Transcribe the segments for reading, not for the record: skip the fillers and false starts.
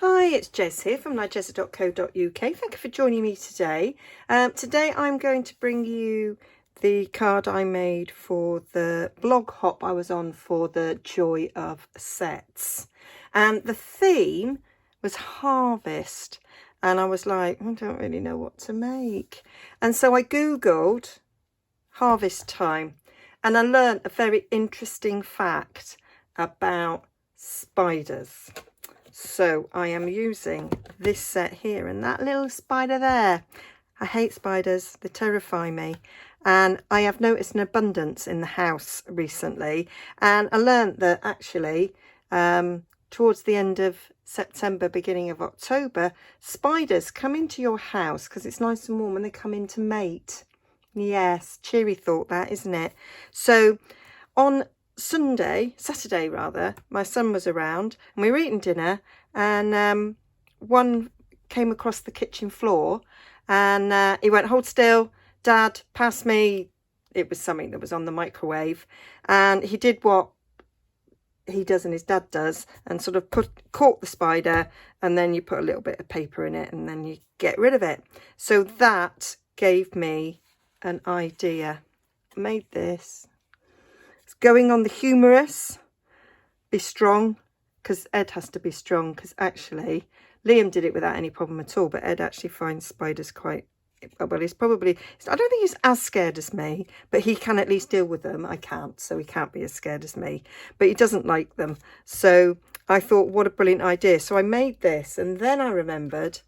Hi, it's Jez here from Nigezza.co.uk. Thank you for joining me today. Today I'm going to bring you the card I made for the blog hop I was on for the Joy of Sets. And the theme was harvest. And I was like, I don't really know what to make. And so I Googled harvest time and I learned a very interesting fact about spiders. So I am using this set here and that little spider there. I hate spiders, they terrify me. And I have noticed an abundance in the house recently. And I learned that actually towards the end of September, beginning of October, spiders come into your house because it's nice and warm and they come in to mate. Yes, cheery thought that, isn't it? So on Saturday rather, my son was around and we were eating dinner and one came across the kitchen floor and he went, "Hold still, Dad, pass me." It was something that was on the microwave, and he did what he does and his dad does and sort of caught the spider, and then you put a little bit of paper in it and then you get rid of it. So that gave me an idea. I made this. Going on the humorous, be strong, because Ed has to be strong, because actually Liam did it without any problem at all, but Ed actually finds spiders quite, well, he's probably, I don't think he's as scared as me, but he can at least deal with them. I can't, so he can't be as scared as me, but he doesn't like them. So I thought, what a brilliant idea. So I made this, and then I remembered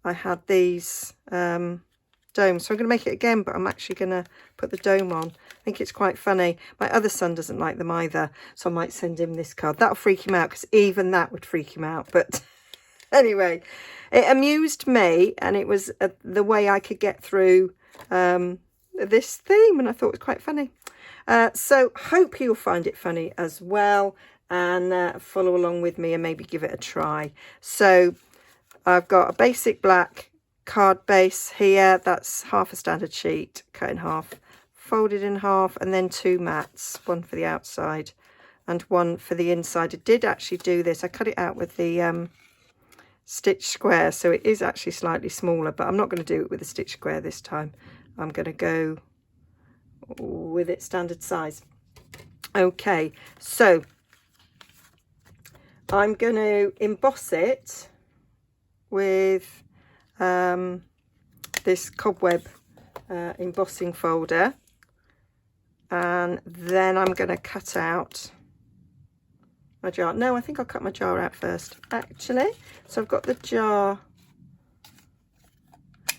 I had these dome, so I'm going to make it again, but I'm actually going to put the dome on. I think it's quite funny. My other son doesn't like them either, so I might send him this card. That'll freak him out, because even that would freak him out. But anyway, it amused me, and it was the way I could get through this theme, and I thought it was quite funny. So hope you'll find it funny as well, and follow along with me and maybe give it a try. So I've got a basic black card base here. That's half a standard sheet, cut in half, folded in half, and then two mats, one for the outside and one for the inside. I did actually do this. I cut it out with the stitch square, so it is actually slightly smaller, but I'm not going to do it with the stitch square this time. I'm going to go with it standard size. Okay, so I'm going to emboss it with this cobweb embossing folder, and then I'm going to cut out my jar. No, I think I'll cut my jar out first actually. So I've got the jar.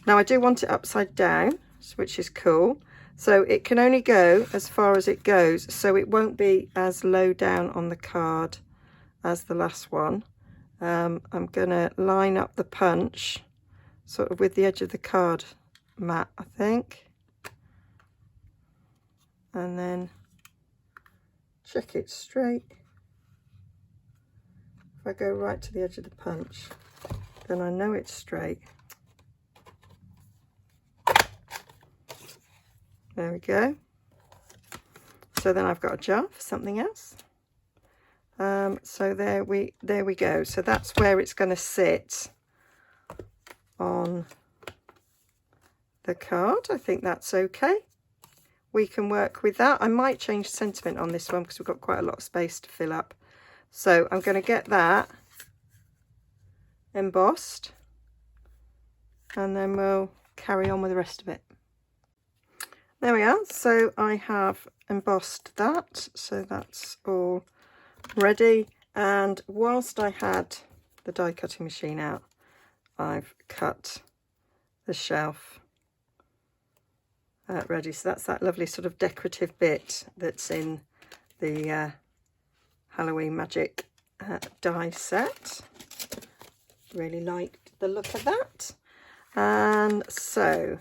Now I do want it upside down, which is cool, so it can only go as far as it goes, so it won't be as low down on the card as the last one. I'm going to line up the punch sort of with the edge of the card mat, I think, and then check it straight. If I go right to the edge of the punch, then I know it's straight. There we go. So then I've got a jar for something else. So there we go. So that's where it's going to sit on the card. I think that's okay. We can work with that. I might change sentiment on this one because we've got quite a lot of space to fill up. So I'm going to get that embossed, and then we'll carry on with the rest of it. There we are. So I have embossed that, so that's all ready. And whilst I had the die cutting machine out, I've cut the shelf ready. So that's that lovely sort of decorative bit that's in the Halloween Magic die set. Really liked the look of that. And so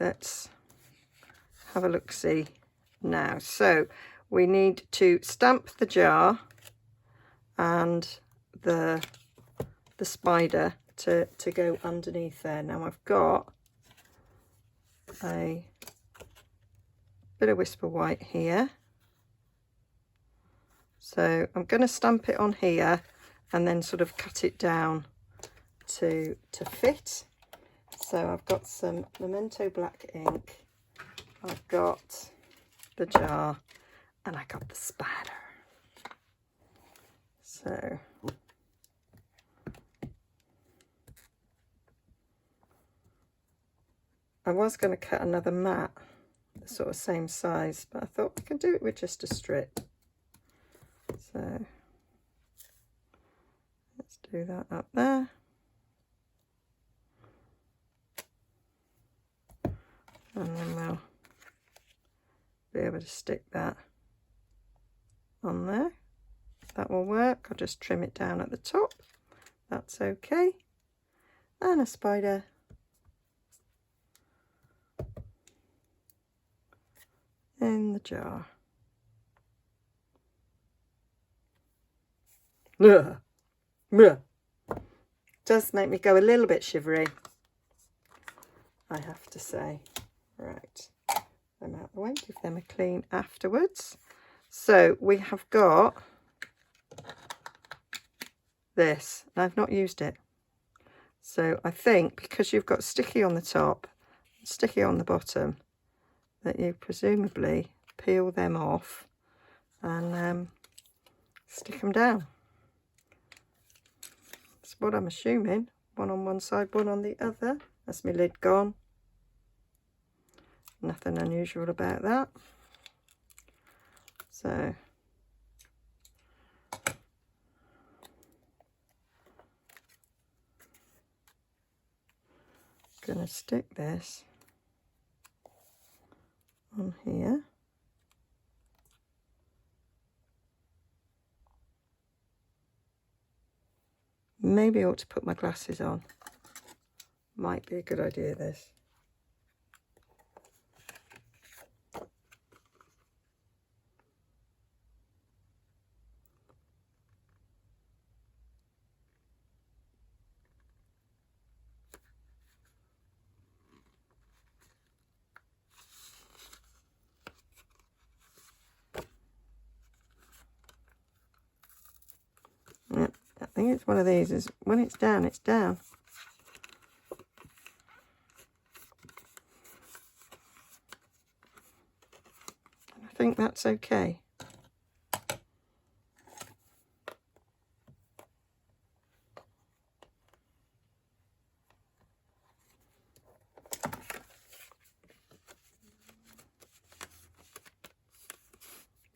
let's have a look-see now. So we need to stamp the jar and the spider to go underneath there. Now I've got a bit of Whisper White here, so I'm going to stamp it on here and then sort of cut it down to fit. So I've got some Memento black ink, I've got the jar, and I got the spider. So I was going to cut another mat, the sort of same size, but I thought I can do it with just a strip. So let's do that up there. And then we'll be able to stick that on there. That will work. I'll just trim it down at the top. That's okay. And a spider. In the jar. Does make me go a little bit shivery, I have to say. Right, them out the way, give them a clean afterwards. So we have got this, and I've not used it. So I think because you've got sticky on the top, sticky on the bottom, that you presumably peel them off and stick them down. That's what I'm assuming. One on one side, one on the other. That's my lid gone. Nothing unusual about that. So I'm going to stick this on here. Maybe I ought to put my glasses on. Might be a good idea, this. Yeah, I think it's one of these. Is when it's down, it's down. I think that's okay.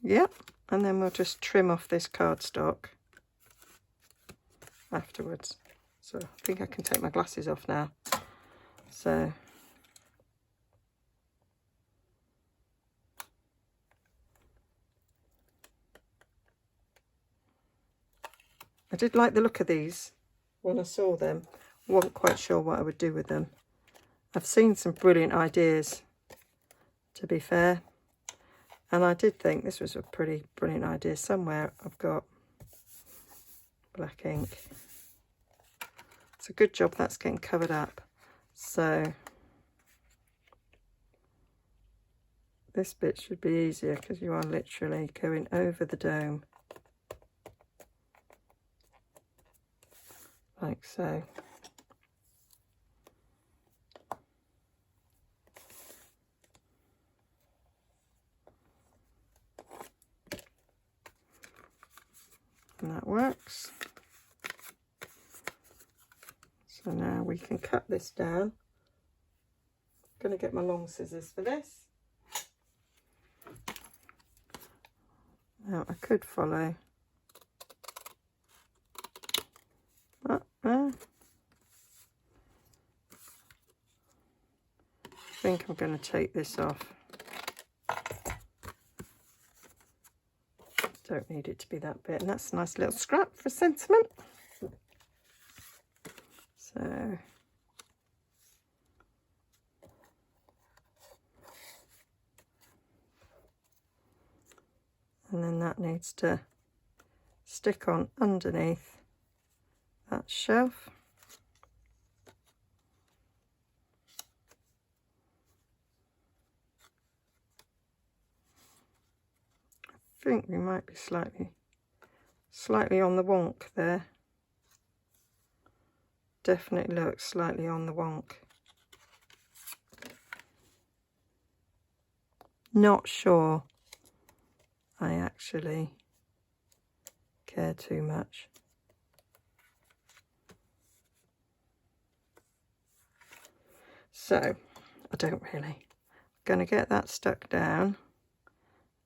Yep, and then we'll just trim off this cardstock afterwards. So I think I can take my glasses off now. So I did like the look of these when I saw them. Wasn't quite sure what I would do with them. I've seen some brilliant ideas, to be fair, and I did think this was a pretty brilliant idea. Somewhere I've got black ink. It's a good job that's getting covered up. So this bit should be easier because you are literally going over the dome. Like so. And that works. So now we can cut this down. I'm going to get my long scissors for this. Now I could follow that there. I think I'm going to take this off. Don't need it to be that bit, and that's a nice little scrap for sentiment. So and then that needs to stick on underneath that shelf. I think we might be slightly on the wonk there. definitely looks slightly on the wonk. Not sure I actually care too much. So I don't really. I'm going to get that stuck down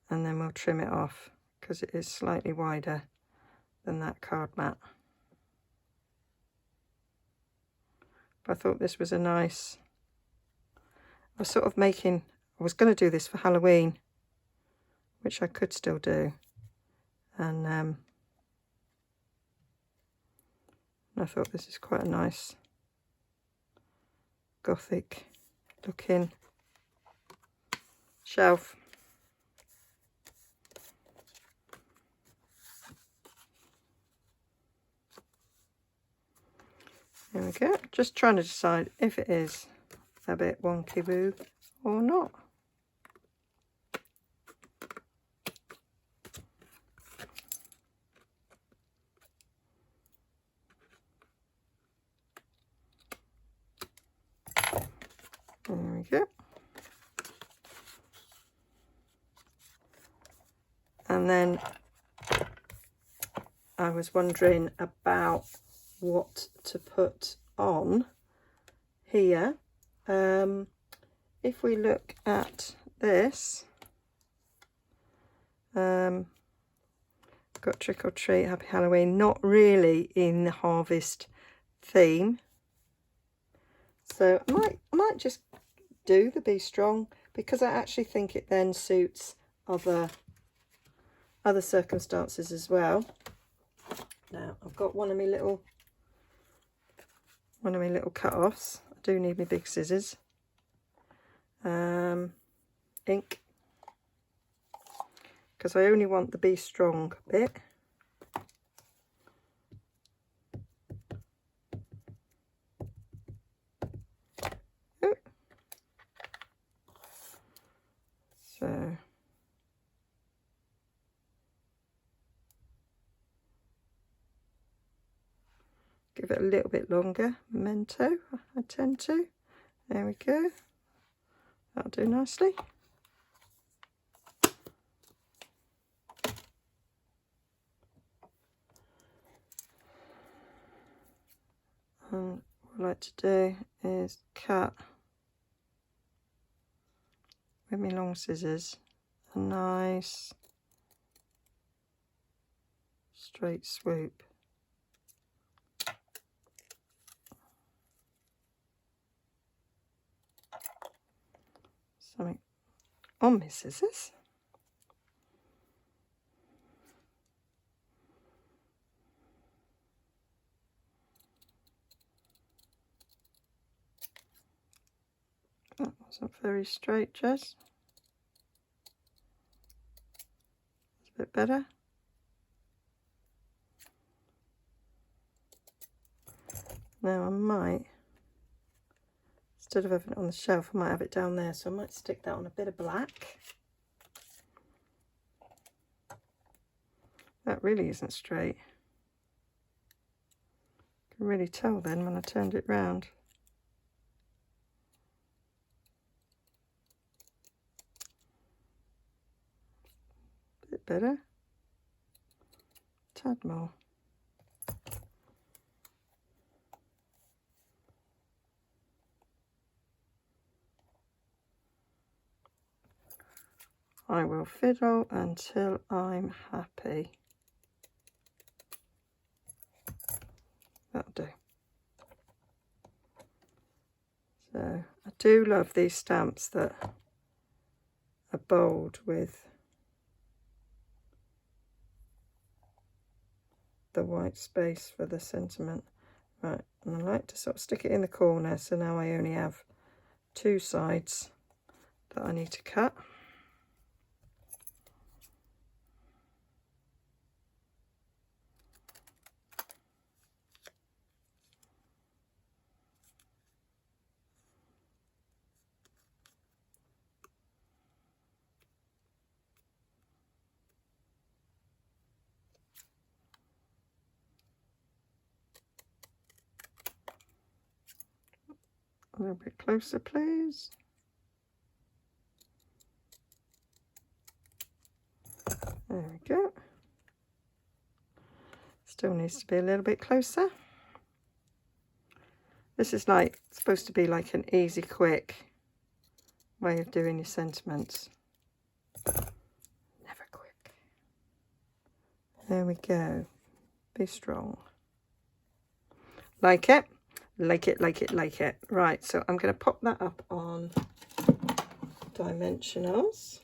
and then we'll trim it off because it is slightly wider than that card mat. But I thought this was a nice, I was sort of making, I was going to do this for Halloween, which I could still do, and I thought this is quite a nice gothic looking shelf. There we go. Just trying to decide if it is a bit wonky woo or not. There we go. And then I was wondering about what to put on here. If we look at this, got Trick or Treat, Happy Halloween, not really in the harvest theme. So I might just do the Be Strong, because I actually think it then suits other circumstances as well. Now I've got one of my little cut-offs. I do need my big scissors. Ink, because I only want the Be Strong bit. Ooh. So give it a little bit longer, memento, I tend to. There we go. That'll do nicely. And what I like to do is cut with my long scissors a nice straight swoop. Something on my scissors. That wasn't very straight, Jess. It's a bit better. Now I might, instead of having it on the shelf, I might have it down there, so I might stick that on a bit of black. That really isn't straight. You can really tell then when I turned it round. A bit better. Tad more. I will fiddle until I'm happy. That'll do. So I do love these stamps that are bold with the white space for the sentiment. Right, and I like to sort of stick it in the corner, so now I only have two sides that I need to cut. A little bit closer, please. There we go. Still needs to be a little bit closer. This is like supposed to be like an easy, quick way of doing your sentiments. Never quick. There we go. Be strong. Like it? Like it, like it, like it. Right, so I'm going to pop that up on dimensionals.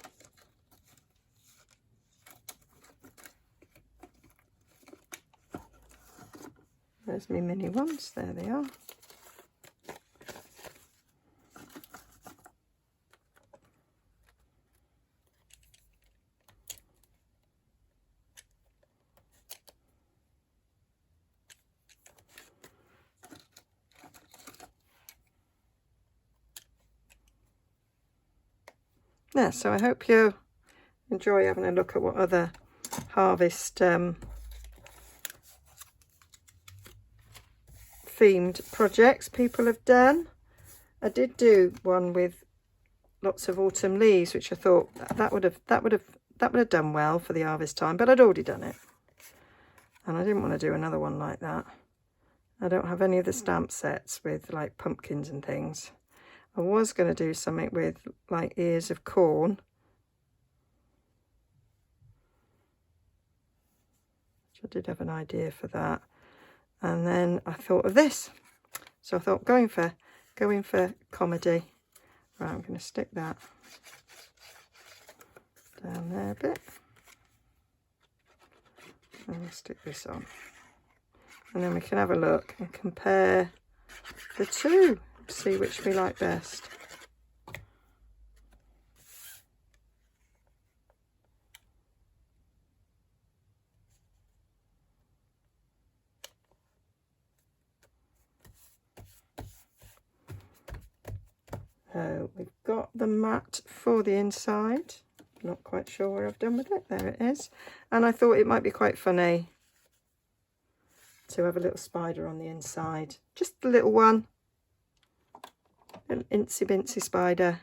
There's my mini ones. There they are. Yeah, so I hope you enjoy having a look at what other harvest themed projects people have done. I did do one with lots of autumn leaves, which I thought that would have done well for the harvest time, but I'd already done it, and I didn't want to do another one like that. I don't have any of the stamp sets with like pumpkins and things. I was going to do something with like ears of corn, which I did have an idea for that, and then I thought of this. So I thought going for comedy. Right, I'm going to stick that down there a bit, and we'll stick this on, and then we can have a look and compare the two. See which we like best. We've got the mat for the inside. Not quite sure what I've done with it. There it is. And I thought it might be quite funny to have a little spider on the inside. Just a little one. An incy bincy spider.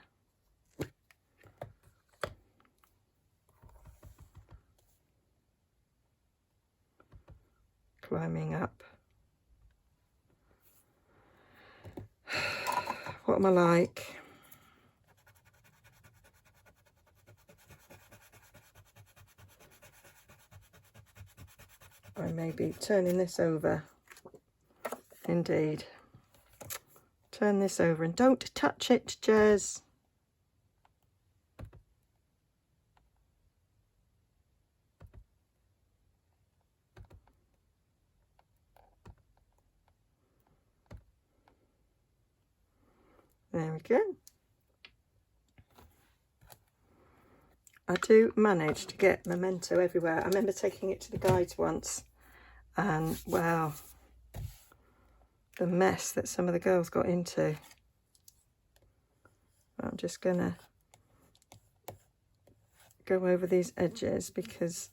Climbing up. What am I like? I may be turning this over. Indeed. Turn this over and don't touch it, Jez. There we go. I do manage to get memento everywhere. I remember taking it to the guides once, and wow, the mess that some of the girls got into. I'm just gonna go over these edges because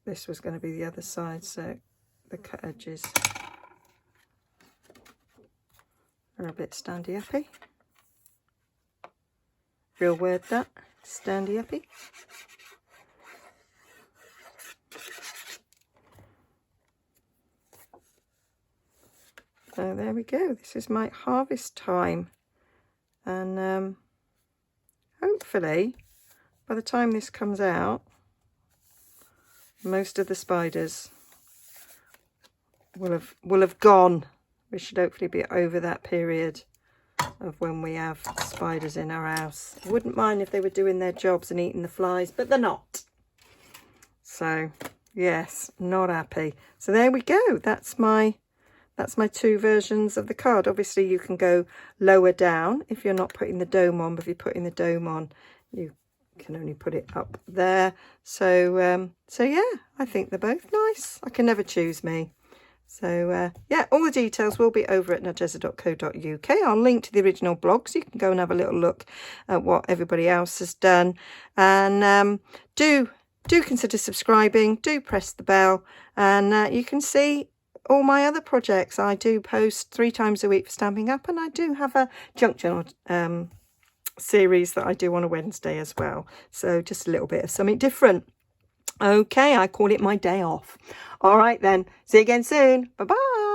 this was going to be the other side, so the cut edges are a bit standy uppy. Real word that, standy uppy. So there we go. This is my harvest time, and hopefully by the time this comes out, most of the spiders will have gone. We should hopefully be over that period of when we have spiders in our house. I wouldn't mind if they were doing their jobs and eating the flies, but they're not. So yes, not happy. So there we go. That's my two versions of the card. Obviously you can go lower down if you're not putting the dome on, but if you're putting the dome on, you can only put it up there. So so yeah, I think they're both nice. I can never choose me. So yeah, all the details will be over at nigezza.co.uk. I'll link to the original blog so you can go and have a little look at what everybody else has done. And do consider subscribing, do press the bell, and you can see all my other projects. I do post 3 times a week for Stamping Up, and I do have a junk journal series that I do on a Wednesday as well. So just a little bit of something different. Okay, I call it my day off. All right then, see you again soon. Bye-bye.